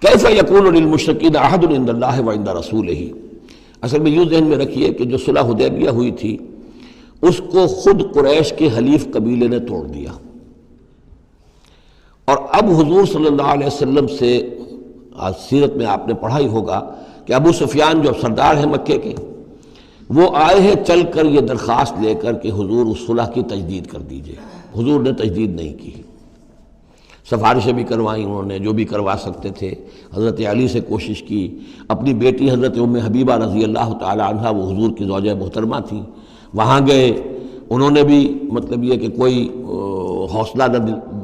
کیف یکون للمشرکین عہد عند اللہ وعند رسولہ، اصل میں یوں ذہن میں رکھیے کہ جو صلح حدیبیہ ہوئی تھی اس کو خود قریش کے حلیف قبیلے نے توڑ دیا، اور اب حضور صلی اللہ علیہ وسلم سے سیرت میں آپ نے پڑھا ہی ہوگا کہ ابو سفیان جو سردار ہیں مکے کے، وہ آئے ہیں چل کر یہ درخواست لے کر کہ حضور اس صلح کی تجدید کر دیجئے۔ حضور نے تجدید نہیں کی، سفارشیں بھی کروائیں انہوں نے جو بھی کروا سکتے تھے، حضرت علی سے کوشش کی، اپنی بیٹی حضرت ام حبیبہ رضی اللہ تعالی عنہ وہ حضور کی زوجہ محترمہ تھیں، وہاں گئے، انہوں نے بھی مطلب یہ کہ کوئی حوصلہ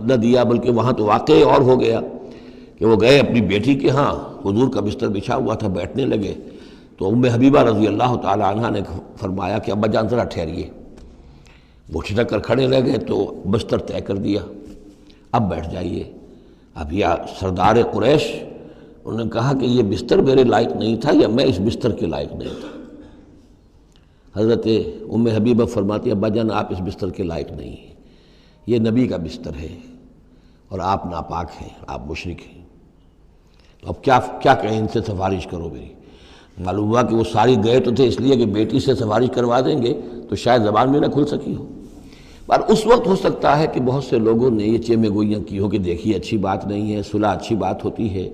نہ دیا، بلکہ وہاں تو واقعی اور ہو گیا کہ وہ گئے اپنی بیٹی کے ہاں، حضور کا بستر بچھا ہوا تھا، بیٹھنے لگے تو ام حبیبہ رضی اللہ تعالی عنہ نے فرمایا کہ ابا جان ذرا ٹھہریے، وہ ٹھٹک کر کھڑے رہ گئے تو بستر طے کر دیا، اب بیٹھ جائیے۔ اب یہ سردار قریش انہوں نے کہا کہ یہ بستر میرے لائق نہیں تھا یا میں اس بستر کے لائق نہیں تھا۔ حضرت ام حبیبہ فرماتی ابا جان آپ اس بستر کے لائق نہیں ہیں، یہ نبی کا بستر ہے اور آپ ناپاک ہیں، آپ مشرک ہیں، تو اب کیا کہیں، ان سے سفارش کرو میری۔ معلوم ہوا کہ وہ ساری گئے تو تھے اس لیے کہ بیٹی سے سفارش کروا دیں گے تو شاید زبان میں نہ کھل سکی ہو، پر اس وقت ہو سکتا ہے کہ بہت سے لوگوں نے یہ چیمے گوئیاں کی ہو کہ دیکھیے اچھی بات نہیں ہے، صلح اچھی بات ہوتی ہے،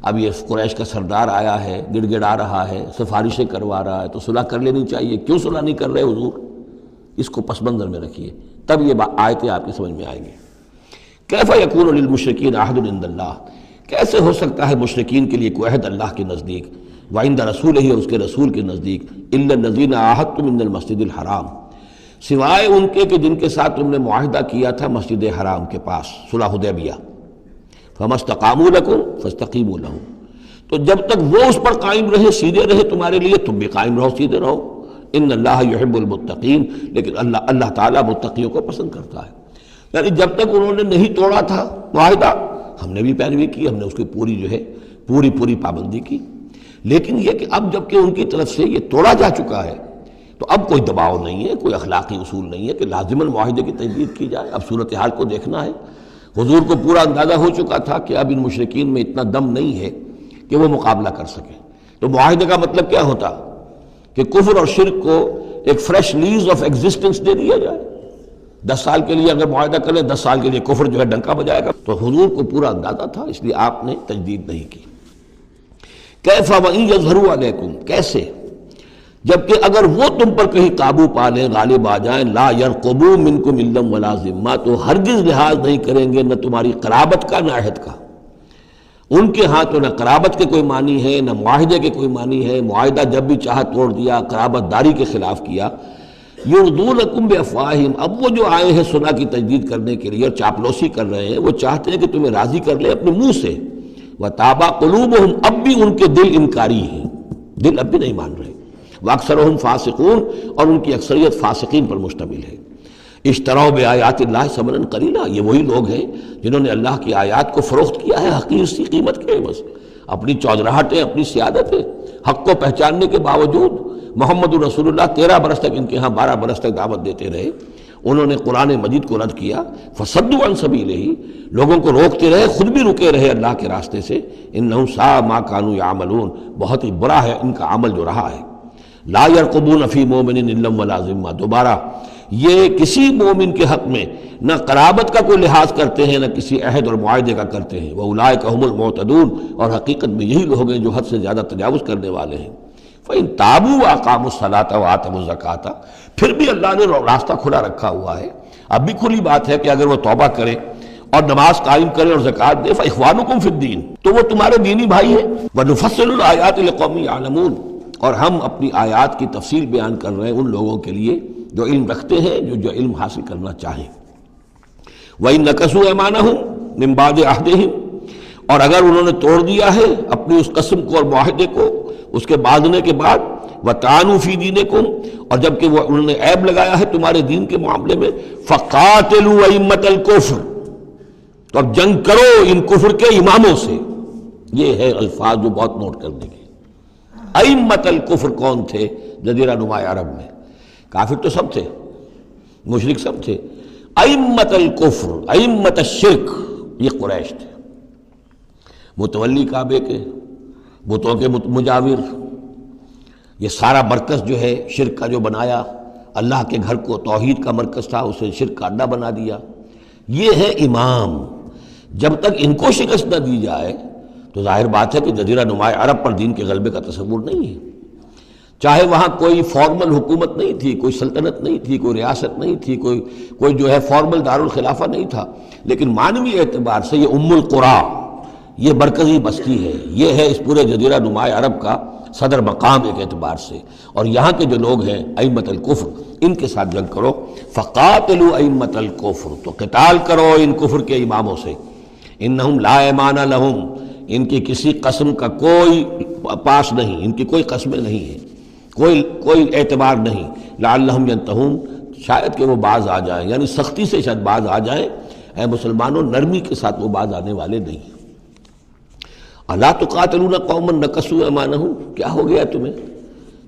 اب یہ قریش کا سردار آیا ہے، گڑ گڑا رہا ہے، سفارشیں کروا رہا ہے، تو صلح کر لینی چاہیے، کیوں صلح نہیں کر رہے حضور؟ اس کو پس منظر میں رکھیے، تب یہ آیتیں آپ کی سمجھ میں آئیں گی۔ کیف یکون للمشرکین عہد عند اللہ، کیسے ہو سکتا ہے مشرکین کے لیے کوئی عہد اللہ کے نزدیک، وعند رسولہ اور اس کے رسول کے نزدیک، الا الذین عاہدتم من المسجد الحرام، سوائے ان کے کہ جن کے ساتھ تم نے معاہدہ کیا تھا مسجد حرام کے پاس، صلح حدیبیہ، فما استقاموا لکم فاستقیموا لہم، تو جب تک وہ اس پر قائم رہے، سیدھے رہے تمہارے لیے، تم بھی قائم رہو، سیدھے رہو۔ ان اللہ یحب المتقین، لیکن اللہ تعالیٰ متقیوں کو پسند کرتا ہے۔ یعنی جب تک انہوں نے نہیں توڑا تھا معاہدہ، ہم نے بھی پیروی کی، ہم نے اس کی پوری جو ہے پوری پابندی کی، لیکن یہ کہ اب جب کہ ان کی طرف سے یہ توڑا جا چکا ہے تو اب کوئی دباؤ نہیں ہے، کوئی اخلاقی اصول نہیں ہے کہ لازماً معاہدے کی تجدید کی جائے۔ اب صورتحال کو دیکھنا ہے، حضور کو پورا اندازہ ہو چکا تھا کہ اب ان مشرکین میں اتنا دم نہیں ہے کہ وہ مقابلہ کر سکیں، تو معاہدے کا مطلب کیا ہوتا کہ کفر اور شرک کو ایک فریش لیز آف ایگزسٹنس دے دیا جائے، 10 سال کے لیے اگر معاہدہ کرے، 10 سال کے لیے کفر جو ہے ڈنکا بجائے گا، تو حضور کو پورا اندازہ تھا، اس لیے آپ نے تجدید نہیں کی۔ کیف وَإِن يَظْهَرُوا عَلَيْكُمْ، کیسے جبکہ اگر وہ تم پر کہیں قابو پا لیں، غالب آ جائیں، لا يرقبوا منکم الا ولا ذمہ، تو ہرگز لحاظ نہیں کریں گے نہ تمہاری قرابت کا نہ عہد کا۔ ان کے ہاں تو نہ قرابت کے کوئی معنی ہے نہ معاہدے کے کوئی معنی ہے، معاہدہ جب بھی چاہا توڑ دیا، قرابت داری کے خلاف کیا۔ یرضونکم بافواہہم، اب وہ جو آئے ہیں صلح کی تجدید کرنے کے لیے اور چاپلوسی کر رہے ہیں، وہ چاہتے ہیں کہ تمہیں راضی کر لیں اپنے منہ سے، وتابا قلوبہم، اب بھی ان کے دل انکاری ہیں، دل اب بھی نہیں مان رہے، واکثرہم فاسقون، اور ان کی اکثریت فاسقین پر مشتمل ہے۔ اشتروا بآیات اللہ ثمنا قلیلا، یہ وہی لوگ ہیں جنہوں نے اللہ کی آیات کو فروخت کیا ہے حقیر سی قیمت کے عوض، اپنی چودراہٹیں، اپنی سیادتیں، حق کو پہچاننے کے باوجود۔ محمد رسول اللہ 13 برس تک ان کے ہاں 12 برس تک دعوت دیتے رہے، انہوں نے قرآن مجید کو رد کیا، فصدوا عن سبیلہ، لوگوں کو روکتے رہے، خود بھی رکے رہے اللہ کے راستے سے۔ انہم ساء ما کانوا یعملون، بہت ہی برا ہے ان کا عمل جو رہا ہے۔ لا يرقبون فی مومن الا ولا ذمہ، دوبارہ یہ کسی مومن کے حق میں نہ قرابت کا کوئی لحاظ کرتے ہیں نہ کسی عہد اور معاہدے کا کرتے ہیں۔ وَأُولَٰئِكَ هُمُ الْمُعْتَدُونَ، اور حقیقت میں یہی لوگ ہیں جو حد سے زیادہ تجاوز کرنے والے ہیں۔ فَإِن تَابُوا وَأَقَامُوا الصَّلَاةَ وَآتَوُا الزَّكَاةَ، پھر بھی اللہ نے راستہ کھلا رکھا ہوا ہے، اب بھی کھلی بات ہے کہ اگر وہ توبہ کرے اور نماز قائم کرے اور زکوٰۃ دے، فَإِخْوَانُكُمْ فِي الدِّينِ، تو وہ تمہارے دینی بھائی ہیں۔ وَنُفَصِّلُ الْآيَاتِ لِقَوْمٍ يَعْلَمُونَ، اور ہم اپنی آیات کی تفصیل بیان کر رہے ہیں ان لوگوں کے لیے جو علم رکھتے ہیں، جو علم حاصل کرنا چاہیں۔ وَإِن نَكَثُوا أَيْمَانَهُمْ مِن بَعْدِ عَهْدِهِمْ، اور اگر انہوں نے توڑ دیا ہے اپنی اس قسم کو اور معاہدے کو اس کے باندھنے کے بعد، وَطَعَنُوا فِي دِينِكُمْ، اور جبکہ وہ انہوں نے عیب لگایا ہے تمہارے دین کے معاملے میں، فَقَاتِلُوا أَئِمَّةَ الْكُفْرِ، تو اب جنگ کرو ان کفر کے اماموں سے۔ یہ ہے الفاظ جو بہت نوٹ کرنے کے۔ ائمۃ الکفر کون تھے جزیرہ نما عرب میں؟ کافر تو سب تھے، مشرک سب تھے، ائمۃ الکفر، ائمۃ الشرک یہ قریش تھے۔ متولی کعبے کے، بتوں کے مجاور، یہ سارا مرکز جو ہے شرک کا جو بنایا، اللہ کے گھر کو توحید کا مرکز تھا اسے شرک کا اڈا بنا دیا. یہ ہے امام. جب تک ان کو شکست نہ دی جائے تو ظاہر بات ہے کہ جزیرہ نما عرب پر دین کے غلبے کا تصور نہیں ہے. چاہے وہاں کوئی فارمل حکومت نہیں تھی، کوئی سلطنت نہیں تھی، کوئی ریاست نہیں تھی، کوئی جو ہے فارمل دارالخلافہ نہیں تھا، لیکن معنوی اعتبار سے یہ ام القرا، یہ مرکزی بستی ہے، یہ ہے اس پورے جزیرہ نما عرب کا صدر مقام ایک اعتبار سے. اور یہاں کے جو لوگ ہیں ائمۃ الکفر، ان کے ساتھ جنگ کرو. فقاتلوا ائمۃ الکفر، تو قتال کرو ان کفر کے اماموں سے. انہم لا ایمان لہم، ان کی کسی قسم کا کوئی پاس نہیں، ان کی کوئی قسمیں نہیں ہیں، کوئی اعتبار نہیں. لعلہم ینتہون، شاید کہ وہ باز آ جائیں، یعنی سختی سے شاید باز آ جائیں. اے مسلمانوں، نرمی کے ساتھ وہ باز آنے والے نہیں. الا تقاتلون قوما نکثوا ایمانہم، کیا ہو گیا تمہیں؟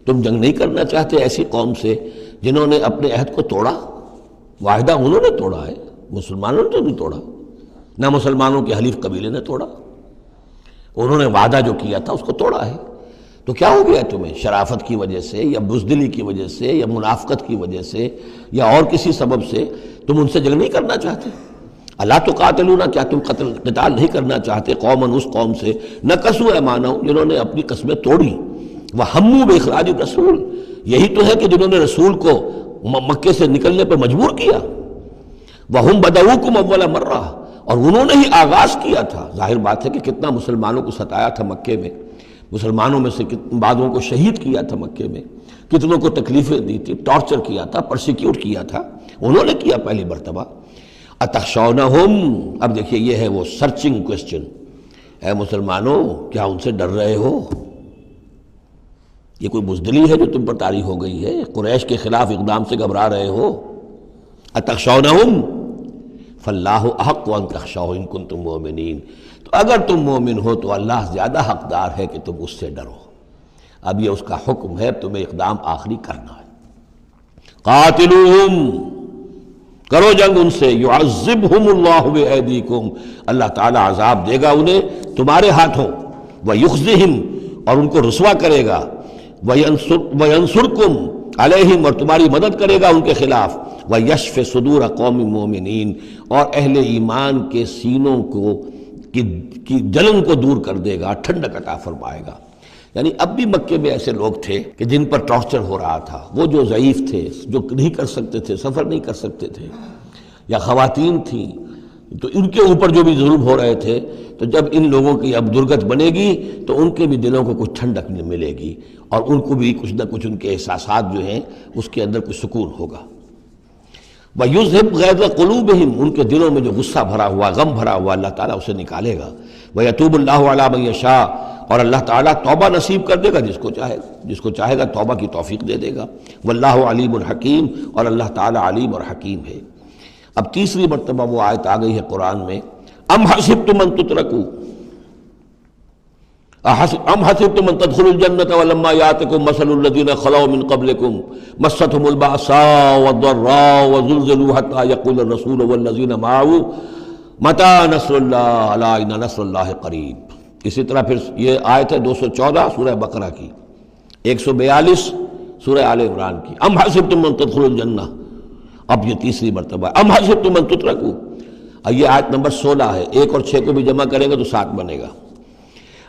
تم جنگ نہیں کرنا چاہتے ایسی قوم سے جنہوں نے اپنے عہد کو توڑا؟ معاہدہ انہوں نے توڑا ہے، مسلمانوں نے تو نہیں توڑا، نہ مسلمانوں کے حلیف قبیلے نے توڑا. انہوں نے وعدہ جو کیا تھا اس کو توڑا ہے. تو کیا ہو گیا تمہیں؟ شرافت کی وجہ سے یا بزدلی کی وجہ سے یا منافقت کی وجہ سے یا اور کسی سبب سے تم ان سے جنگ نہیں کرنا چاہتے؟ الا تقاتلون، کیا تم قتال نہیں کرنا چاہتے قوماً اس قوم سے نکثوا ایمانہم، جنہوں نے اپنی قسمیں توڑی. وہموا باخراج الرسول، یہی تو ہے کہ جنہوں نے رسول کو مکے سے نکلنے پر مجبور کیا. وہم بدؤکم اول مرہ، اور انہوں نے ہی آغاز کیا تھا. ظاہر بات ہے کہ کتنا مسلمانوں کو ستایا تھا مکے میں، مسلمانوں میں سے بعضوں کو شہید کیا تھا مکے میں، کتنوں کو تکلیفیں دی تھی، ٹارچر کیا تھا، پرسیکیوٹ کیا تھا، انہوں نے کیا پہلی مرتبہ. اتخشونہم، اب دیکھیے یہ ہے وہ سرچنگ کوسچن. اے مسلمانوں، کیا ان سے ڈر رہے ہو؟ یہ کوئی بزدلی ہے جو تم پر طاری ہو گئی ہے؟ قریش کے خلاف اقدام سے گھبرا رہے ہو؟ اتخشونہم فاللہ احق ان تخشوہ ان کنتم مؤمنین، تو اگر تم مومن ہو تو اللہ زیادہ حقدار ہے کہ تم اس سے ڈرو. اب یہ اس کا حکم ہے، تمہیں اقدام آخری کرنا ہے. قاتلوہم، کرو جنگ ان سے. یعذبہم اللہ بایدیکم، اللہ تعالیٰ عذاب دے گا انہیں تمہارے ہاتھوں. ویخزہم، اور ان کو رسوا کرے گا. وینصرکم علیہم، اور تمہاری مدد کرے گا ان کے خلاف. ویشف صدور قوم مومنین، اور اہل ایمان کے سینوں کو کی جلن کو دور کر دے گا، ٹھنڈک عطا فرمائے گا. یعنی اب بھی مکے میں ایسے لوگ تھے کہ جن پر ٹارچر ہو رہا تھا، وہ جو ضعیف تھے، جو نہیں کر سکتے تھے، سفر نہیں کر سکتے تھے، یا خواتین تھیں، تو ان کے اوپر جو بھی ظلم ہو رہے تھے، تو جب ان لوگوں کی اب درگت بنے گی تو ان کے بھی دلوں کو کچھ ٹھنڈک ملے گی، اور ان کو بھی کچھ نہ کچھ ان کے احساسات جو ہیں اس کے اندر کچھ سکون ہوگا. وَيُذْهِبْ غَيْظَ قُلُوبِهِمْ، ان کے دلوں میں جو غصہ بھرا ہوا، غم بھرا ہوا، اللہ تعالیٰ اسے نکالے گا. وَيَتُوبُ اللَّهُ عَلَىٰ مَن يَشَاءُ، اور اللہ تعالیٰ توبہ نصیب کر دے گا جس کو چاہے گا توبہ کی توفیق دے دے گا. وَاللَّهُ عَلِيمٌ حَكِيمٌ، اور اللہ تعالیٰ علیم اور حکیم ہے. اب تیسری مرتبہ وہ آیت آ گئی ہے قرآن میں. ام حسبتم ان تترکوا، ام حسبتم ان تدخلوا الجنة ولما يأتكم مثل الذين خلوا من قبلكم مستهم البأساء والضراء وزلزلوا حتى يقول الرسول والذين معه متى نصر الله الا ان نصر الله قریب. اسی طرح پھر یہ آیت ہے 214 سورہ بقرہ کی، 142 سورہ آل عمران کی. ام حسبتم ان تدخلوا الجنة، اب یہ تیسری مرتبہ ام حسبتم ان تترکوا. یہ آیت نمبر 16 ہے، 1 اور 6 کو بھی جمع کریں گے تو 7 بنے گا.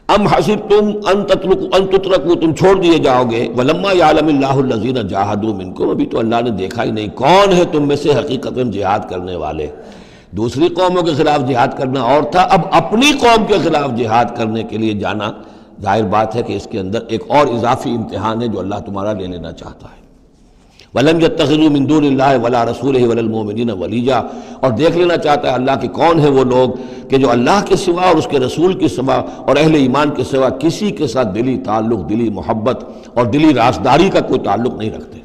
ام حسبتم ان تترکوا، تم چھوڑ دیے جاؤ گے. ولما یعلم اللہ الذین جاہدوا منکم، ابھی تو اللہ نے دیکھا ہی نہیں کون ہے تم میں سے حقیقتاً جہاد کرنے والے. دوسری قوموں کے خلاف جہاد کرنا اور تھا، اب اپنی قوم کے خلاف جہاد کرنے کے لیے جانا، ظاہر بات ہے کہ اس کے اندر ایک اور اضافی امتحان ہے جو اللہ تمہارا لے لینا چاہتا ہے. وَلَمْ يَتَّخِذُوا مِن دُونِ اللَّهِ وَلَا رَسُولِهِ وَلَا الْمُؤْمِنِينَ وَلِيًّا، اور دیکھ لینا چاہتا ہے اللہ کہ کون ہے وہ لوگ کہ جو اللہ کے سوا اور اس کے رسول کے سوا اور اہل ایمان کے سوا کسی کے ساتھ دلی تعلق، دلی محبت اور دلی رازداری کا کوئی تعلق نہیں رکھتے.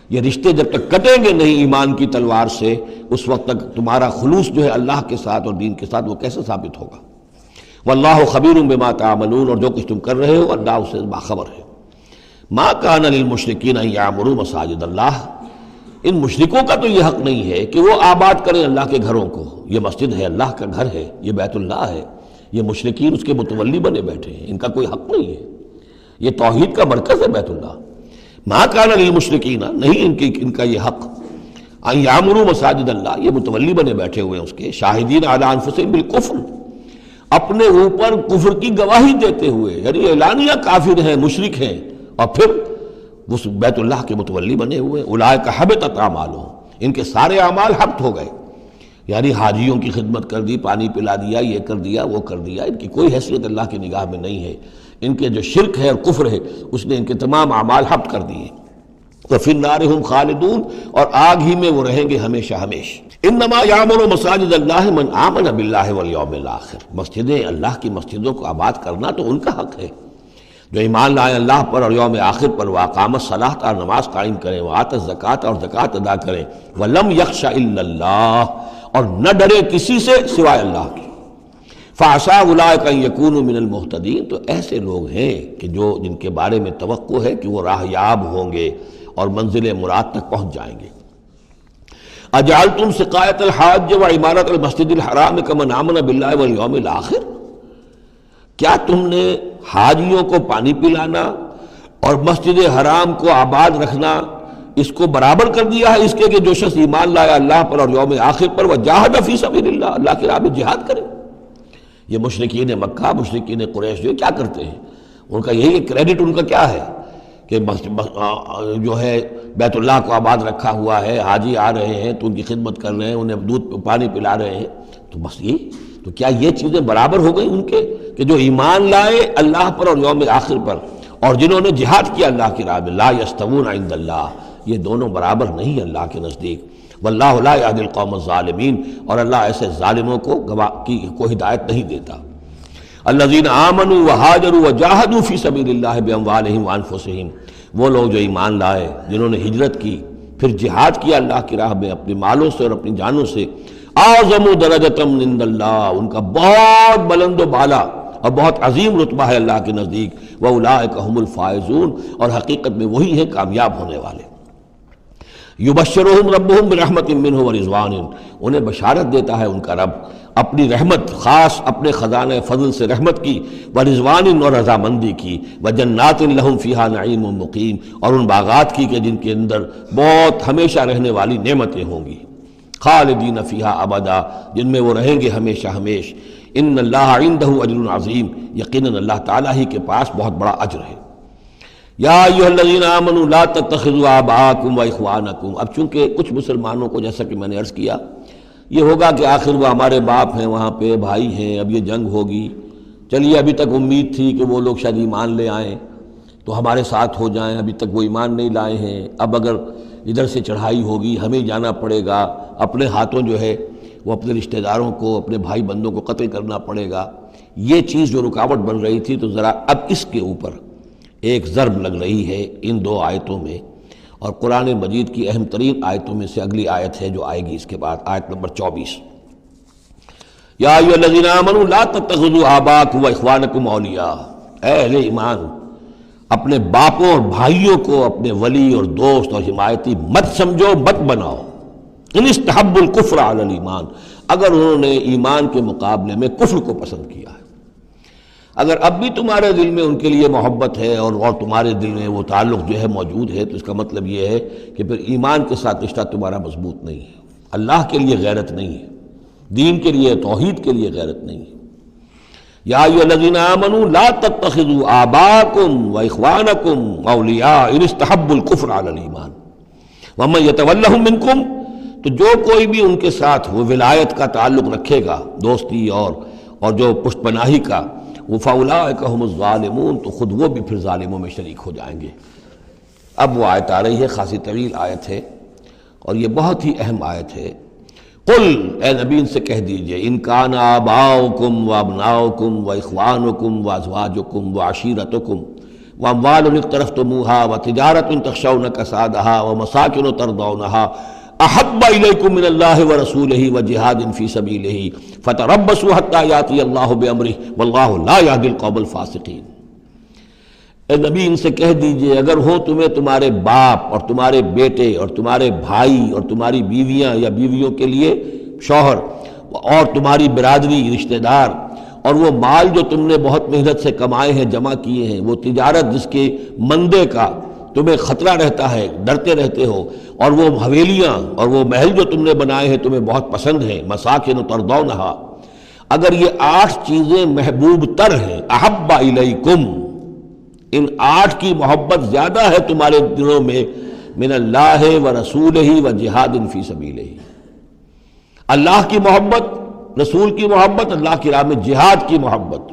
یہ رشتے جب تک کٹیں گے نہیں ایمان کی تلوار سے، اس وقت تک تمہارا خلوص جو ہے اللہ کے ساتھ اور دین کے ساتھ وہ کیسے ثابت ہوگا. واللہ خبیر بما تعملون، اور جو کچھ تم کر رہے ہو اللہ اسے باخبر ہے. ما کان للمشرکین ان یعمروا مساجد اللہ، ان مشرکوں کا تو یہ حق نہیں ہے کہ وہ آباد کریں اللہ کے گھروں کو. یہ مسجد ہے، اللہ کا گھر ہے، یہ بیت اللہ ہے، یہ مشرکین اس کے متولی بنے بیٹھے ہیں، ان کا کوئی حق نہیں ہے، یہ توحید کا مرکز ہے بیت اللہ۔ ما کان للمشرکین، نہیں ان کا یہ حق، ان یعمروا مساجد اللہ، یہ متولی بنے بیٹھے ہوئے ہیں اس کے، شاہدین علی انفسہم بالکفر، اپنے اوپر کفر کی گواہی دیتے ہوئے، یعنی اعلانیہ کافر ہیں، مشرک ہیں، اور پھر اس بیت اللہ کے متولی بنے ہوئے۔ اولئک حبطت اعمالہم، ان کے سارے اعمال حبط ہو گئے، یعنی حاجیوں کی خدمت کر دی، پانی پلا دیا، یہ کر دیا، وہ کر دیا، ان کی کوئی حیثیت اللہ کی نگاہ میں نہیں ہے۔ ان کے جو شرک ہے اور کفر ہے اس نے ان کے تمام اعمال حبط کر دیے۔ وفی النار ہم خالدون، اور آگ ہی میں وہ رہیں گے ہمیشہ ہمیشہ۔ انما یعمر مساجد اللہ من آمن باللہ والیوم الآخر، مسجدیں اللہ کی مسجدوں کو آباد کرنا تو ان کا حق ہے جو ایمان لائے اللہ پر اور یوم آخر پر، واقام الصلاۃ، اور نماز قائم کریں، وآت الزکوٰۃ، اور زکوٰۃ ادا کریں، ولم یخش الا اللہ، اور نہ ڈرے کسی سے سوائے اللہ کے۔ فعسیٰ اولئک ان یکونوا من المہتدین، تو ایسے لوگ ہیں کہ جن کے بارے میں توقع ہے کہ وہ راہ یاب ہوں گے اور منزل مراد تک پہنچ جائیں گے۔ اجعلتم سقایۃ الحاج وعمارۃ المسجد الحرام کمن آمن باللہ والیوم الآخر، کیا تم نے حاجیوں کو پانی پلانا اور مسجد حرام کو آباد رکھنا اس کو برابر کر دیا ہے اس کے کہ جو شخص ایمان لایا اللہ پر اور یوم آخر پر، وجاہد فی سبیل اللہ، اللہ کی راہ میں جہاد کرے؟ یہ مشرکین مکہ، مشرکین قریش جو کیا کرتے ہیں، ان کا یہی کریڈٹ ان کا کیا ہے کہ جو ہے بیت اللہ کو آباد رکھا ہوا ہے، حاجی آ رہے ہیں تو ان کی خدمت کر رہے ہیں، انہیں دودھ پانی پلا رہے ہیں، تو بس یہ، تو کیا یہ چیزیں برابر ہو گئی ان کے کہ جو ایمان لائے اللہ پر اور یوم آخر پر اور جنہوں نے جہاد کیا اللہ کی راہ میں؟ لا یستوون عند اللہ، یہ دونوں برابر نہیں اللہ کے نزدیک۔ واللہ لا یہدی القوم الظالمین، اور اللہ ایسے ظالموں کو ہدایت نہیں دیتا۔ الذین آمنوا وہاجروا وجاہدوا فی سبیل اللہ باموالہم وانفسہم، وہ لوگ جو ایمان لائے، جنہوں نے ہجرت کی، پھر جہاد کیا اللہ کی راہ میں اپنے مالوں سے اور اپنی جانوں سے۔ اعظم درجۃ عند اللہ، ان کا بہت بلند و بالا اور بہت عظیم رتبہ ہے اللہ کے نزدیک۔ واولئک هم الفائزون، اور حقیقت میں وہی ہیں کامیاب ہونے والے۔ یبشرہم ربہم برحمت منہ ورضوان، انہیں بشارت دیتا ہے ان کا رب اپنی رحمت، خاص اپنے خزانہ فضل سے رحمت کی، ورضوان، اور رضامندی کی، وجنات لہم فیہا نعیم مقیم، اور ان باغات کی کہ جن کے اندر بہت ہمیشہ رہنے والی نعمتیں ہوں گی، خالدین فیہا ابدا، جن میں وہ رہیں گے ہمیشہ ہمیش۔ ان اللہ عندہ اجر عظیم، یقیناً اللہ تعالیٰ ہی کے پاس بہت بڑا اجر ہے۔ یا ایھا الذین آمنوا لا تتخذوا آباءکم واخوانکم، اب چونکہ کچھ مسلمانوں کو، جیسا کہ میں نے عرض کیا، یہ ہوگا کہ آخر وہ ہمارے باپ ہیں، وہاں پہ بھائی ہیں، اب یہ جنگ ہوگی، چلیے ابھی تک امید تھی کہ وہ لوگ شاید ایمان لے آئیں تو ہمارے ساتھ ہو جائیں، ابھی تک وہ ایمان نہیں لائے ہیں، اب اگر ادھر سے چڑھائی ہوگی ہمیں جانا پڑے گا، اپنے ہاتھوں جو ہے وہ اپنے رشتہ داروں کو، اپنے بھائی بندوں کو قتل کرنا پڑے گا، یہ چیز جو رکاوٹ بن رہی تھی، تو ذرا اب اس کے اوپر ایک ضرب لگ رہی ہے ان دو آیتوں میں، اور قرآن مجید کی اہم ترین آیتوں میں سے اگلی آیت ہے جو آئے گی اس کے بعد، آیت نمبر 24۔ یا ایھا الذین آمنوا لا تتخذوا آباءکم واخوانکم اولیاء، اے اہل ایمان، اپنے باپوں اور بھائیوں کو اپنے ولی اور دوست اور حمایتی مت سمجھو، مت بناؤ۔ ان استحبوا الکفر علی الایمان، اگر انہوں نے ایمان کے مقابلے میں کفر کو پسند کیا ہے، اگر اب بھی تمہارے دل میں ان کے لیے محبت ہے اور تمہارے دل میں وہ تعلق جو ہے موجود ہے، تو اس کا مطلب یہ ہے کہ پھر ایمان کے ساتھ رشتہ تمہارا مضبوط نہیں ہے، اللہ کے لیے غیرت نہیں ہے، دین کے لیے، توحید کے لیے غیرت نہیں ہے۔ یا ایھا الذین آمنوا لا تتخذوا آباءکم واخوانکم اولیاء ان استحبوا الکفر علی الایمان ومن یتولہم منکم، تو جو کوئی بھی ان کے ساتھ وہ ولایت کا تعلق رکھے گا، دوستی اور جو پشت پناہی کا، فَأُولَٰئِكَ هُمُ الظَّالِمُونَ، تو خود وہ بھی پھر ظالموں میں شریک ہو جائیں گے۔ اب وہ آیت آ رہی ہے، خاصی طویل آیت ہے اور یہ بہت ہی اہم آیت ہے۔ قل، اے نبی ان سے کہہ دیجئے، ان کان آباؤکم وابناؤکم واخوانکم وازواجکم وعشیرتکم واموال اقترفتموها وتجارۃ تخشون کسادها ومساکن ترضونها احب الیکم من اللہ ورسولہ وجہاد فی سبیلہ فتربصوا حتی یاتی اللہ بامرہ واللہ لا یہدی القوم الفاسقین۔ اے نبی ان سے کہہ دیجئے، اگر ہو تمہیں تمہارے باپ اور تمہارے بیٹے اور تمہارے بھائی اور تمہاری بیویاں یا بیویوں کے لیے شوہر اور تمہاری برادری رشتہ دار اور وہ مال جو تم نے بہت محنت سے کمائے ہیں، جمع کیے ہیں، وہ تجارت جس کے مندے کا تمہیں خطرہ رہتا ہے، ڈرتے رہتے ہو، اور وہ حویلیاں اور وہ محل جو تم نے بنائے ہیں تمہیں بہت پسند ہیں، مساکن ترضونھا، اگر یہ 8 چیزیں محبوب تر ہیں، احب الیکم، ان 8 کی محبت زیادہ ہے تمہارے دلوں میں، من اللہ و رسولہ و جہاد فی سبیلہ، اللہ کی محبت، رسول کی محبت، اللہ کی راہ میں جہاد کی محبت،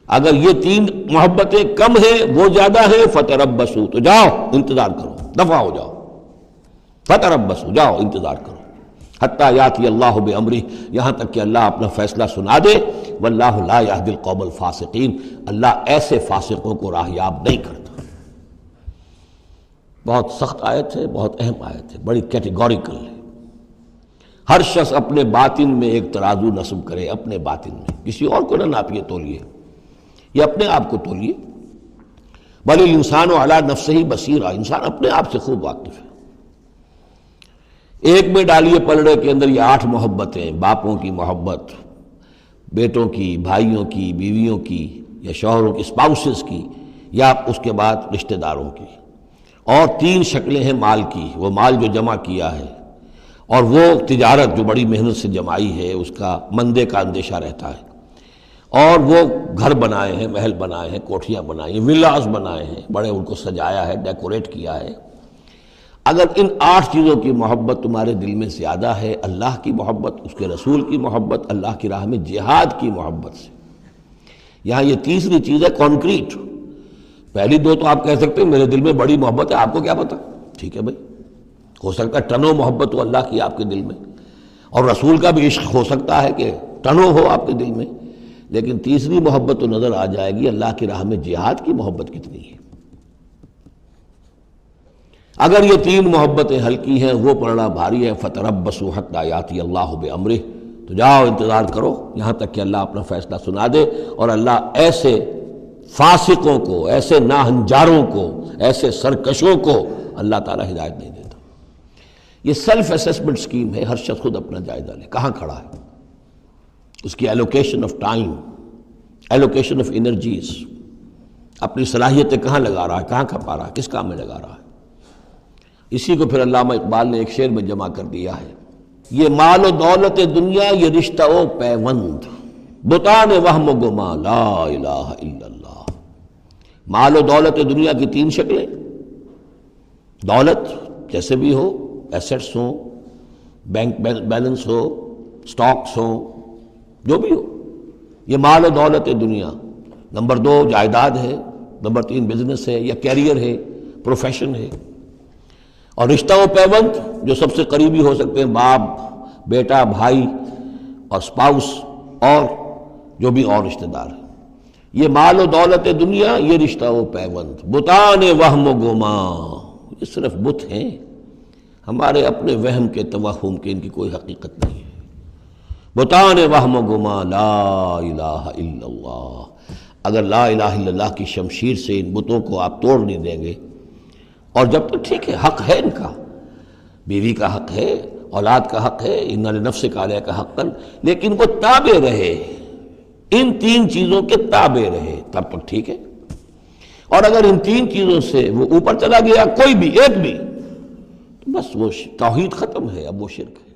اگر یہ 3 محبتیں کم ہیں وہ زیادہ ہیں، فتربصوا، تو جاؤ انتظار کرو، دفع ہو جاؤ، فتربصوا، جاؤ انتظار کرو، حتی یاتی اللہ بامرہ، یہاں تک کہ اللہ اپنا فیصلہ سنا دے، واللہ لا یہدی القوم الفاسقین، اللہ ایسے فاسقوں کو راہیاب نہیں کرتا۔ بہت سخت آیت ہے، بہت اہم آیت ہے، بڑی کیٹیگوریکل ہے۔ ہر شخص اپنے باطن میں ایک ترازو نصب کرے، اپنے باطن میں، کسی اور کو نہ ناپیے تولیے، یہ اپنے آپ کو تولیے۔ بل الانسان علی نفسہ بصیرہ، انسان اپنے آپ سے خوب واقف ہے۔ ایک میں ڈالیے پلڑے کے اندر یہ 8 محبتیں، باپوں کی محبت، بیٹوں کی، بھائیوں کی، بیویوں کی، یا شوہروں کی، اسپاؤسز کی، یا اس کے بعد رشتہ داروں کی، اور 3 شکلیں ہیں مال کی، وہ مال جو جمع کیا ہے، اور وہ تجارت جو بڑی محنت سے جمائی ہے، اس کا مندے کا اندیشہ رہتا ہے، اور وہ گھر بنائے ہیں، محل بنائے ہیں، کوٹھیاں بنائی ہیں، ولاز بنائے ہیں، بڑے ان کو سجایا ہے، ڈیکوریٹ کیا ہے۔ اگر ان 8 چیزوں کی محبت تمہارے دل میں زیادہ ہے، اللہ کی محبت، اس کے رسول کی محبت، اللہ کی راہ میں جہاد کی محبت سے، یہاں یہ تیسری چیز ہے کانکریٹ۔ پہلی 2 تو آپ کہہ سکتے ہیں میرے دل میں بڑی محبت ہے، آپ کو کیا پتہ، ٹھیک ہے بھائی، ہو سکتا ہے ٹنوں محبت ہو اللہ کی آپ کے دل میں، اور رسول کا بھی عشق ہو سکتا ہے کہ ٹنوں ہو آپ کے دل میں، لیکن تیسری محبت تو نظر آ جائے گی، اللہ کی راہ میں جہاد کی محبت کتنی ہے۔ اگر یہ 3 محبتیں ہلکی ہیں، وہ پڑنا بھاری ہے، فتربصوا حتی یاتی اللہ بامرہ، تو جاؤ انتظار کرو یہاں تک کہ اللہ اپنا فیصلہ سنا دے، اور اللہ ایسے فاسقوں کو، ایسے ناہنجاروں کو، ایسے سرکشوں کو اللہ تعالی ہدایت نہیں دیتا۔ یہ سیلف اسیسمنٹ سکیم ہے، ہر شخص خود اپنا جائزہ لے، کہاں کھڑا ہے، اس کی allocation of time, allocation of energies, اپنی صلاحیتیں کہاں لگا رہا ہے، کہاں کھپا رہا ہے، کس کام میں لگا رہا ہے۔ اسی کو پھر علامہ اقبال نے ایک شعر میں جمع کر دیا ہے، یہ مال و دولت دنیا، یہ رشتہ و پیوند، بتان وہم و گما، لا الہ الا اللہ۔ مال و دولت دنیا کی 3 شکلیں، دولت جیسے بھی ہو، ایسٹس ہوں، بینک بیلنس ہو، سٹاکس ہوں، جو بھی ہو، یہ مال و دولت دنیا۔ نمبر 2 جائیداد ہے، نمبر 3 بزنس ہے یا کیریئر ہے، پروفیشن ہے، اور رشتہ و پیوند جو سب سے قریبی ہو سکتے ہیں، باپ، بیٹا، بھائی اور اسپاؤس، اور جو بھی اور رشتہ دار ہیں۔ یہ مال و دولت دنیا، یہ رشتہ و پیوند، بتان وہم و گما، یہ صرف بت ہیں، ہمارے اپنے وہم کے، توہم کے، ان کی کوئی حقیقت نہیں ہے۔ بتان وہم و گما، لا الہ الا اللہ۔ اگر لا الہ الا اللہ کی شمشیر سے ان بتوں کو آپ توڑ نہیں دیں گے، اور جب تک ٹھیک ہے، حق ہے ان کا، بیوی کا حق ہے، اولاد کا حق ہے، ان لنفسک علیک حقا، لیکن وہ تابع رہے، ان 3 چیزوں کے تابع رہے، تب تک ٹھیک ہے۔ اور اگر ان 3 چیزوں سے وہ اوپر چلا گیا، کوئی بھی، ایک بھی، تو بس وہ توحید ختم ہے، اب وہ شرک ہے۔